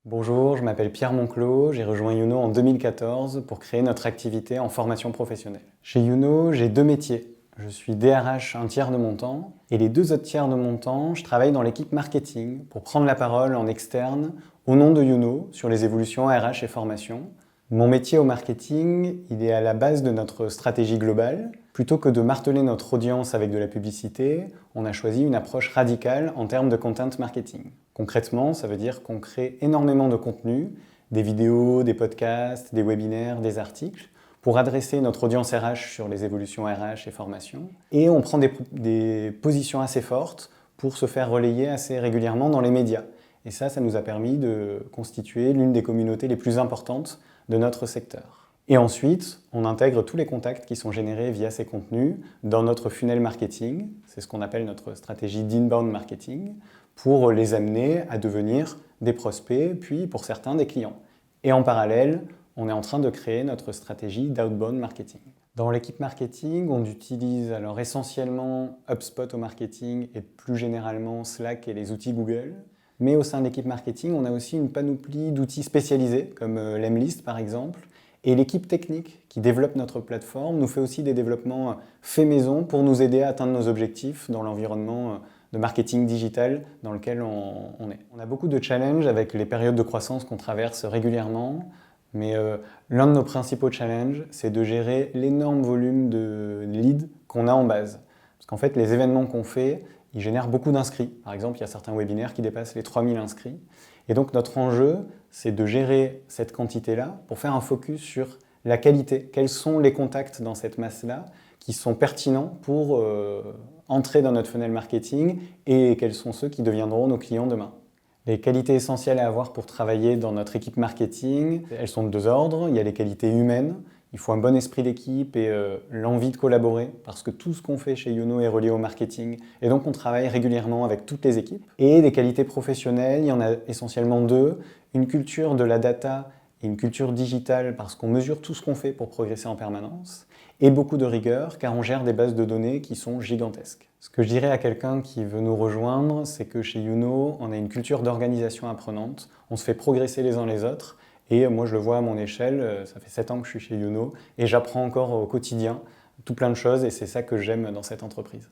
Bonjour, je m'appelle Pierre Monclos, j'ai rejoint Youno en 2014 pour créer notre activité en formation professionnelle. Chez Youno, j'ai deux métiers. Je suis DRH un tiers de mon temps et les deux autres tiers de mon temps, je travaille dans l'équipe marketing pour prendre la parole en externe au nom de Youno sur les évolutions RH et formation. Mon métier au marketing, il est à la base de notre stratégie globale. Plutôt que de marteler notre audience avec de la publicité, on a choisi une approche radicale en termes de content marketing. Concrètement, ça veut dire qu'on crée énormément de contenu, des vidéos, des podcasts, des webinaires, des articles, pour adresser notre audience RH sur les évolutions RH et formation. Et on prend des positions assez fortes pour se faire relayer assez régulièrement dans les médias. Et ça nous a permis de constituer l'une des communautés les plus importantes de notre secteur. Et ensuite, on intègre tous les contacts qui sont générés via ces contenus dans notre funnel marketing, c'est ce qu'on appelle notre stratégie d'inbound marketing, pour les amener à devenir des prospects, puis pour certains des clients. Et en parallèle, on est en train de créer notre stratégie d'outbound marketing. Dans l'équipe marketing, on utilise alors essentiellement HubSpot au marketing et plus généralement Slack et les outils Google. Mais au sein de l'équipe marketing, on a aussi une panoplie d'outils spécialisés, comme Lemlist par exemple. Et l'équipe technique qui développe notre plateforme nous fait aussi des développements faits maison pour nous aider à atteindre nos objectifs dans l'environnement de marketing digital dans lequel on est. On a beaucoup de challenges avec les périodes de croissance qu'on traverse régulièrement, mais l'un de nos principaux challenges, c'est de gérer l'énorme volume de leads qu'on a en base. Parce qu'en fait, les événements qu'on fait, ils génèrent beaucoup d'inscrits. Par exemple, il y a certains webinaires qui dépassent les 3000 inscrits. Et donc notre enjeu, c'est de gérer cette quantité-là pour faire un focus sur la qualité. Quels sont les contacts dans cette masse-là qui sont pertinents pour entrer dans notre funnel marketing et quels sont ceux qui deviendront nos clients demain. Les qualités essentielles à avoir pour travailler dans notre équipe marketing, elles sont de deux ordres. Il y a les qualités humaines. Il faut un bon esprit d'équipe et l'envie de collaborer parce que tout ce qu'on fait chez Youno est relié au marketing et donc on travaille régulièrement avec toutes les équipes. Et des qualités professionnelles, il y en a essentiellement deux. Une culture de la data et une culture digitale parce qu'on mesure tout ce qu'on fait pour progresser en permanence. Et beaucoup de rigueur car on gère des bases de données qui sont gigantesques. Ce que je dirais à quelqu'un qui veut nous rejoindre, c'est que chez Youno, on a une culture d'organisation apprenante. On se fait progresser les uns les autres. Et moi, je le vois à mon échelle, ça fait 7 ans que je suis chez Youno et j'apprends encore au quotidien tout plein de choses et c'est ça que j'aime dans cette entreprise.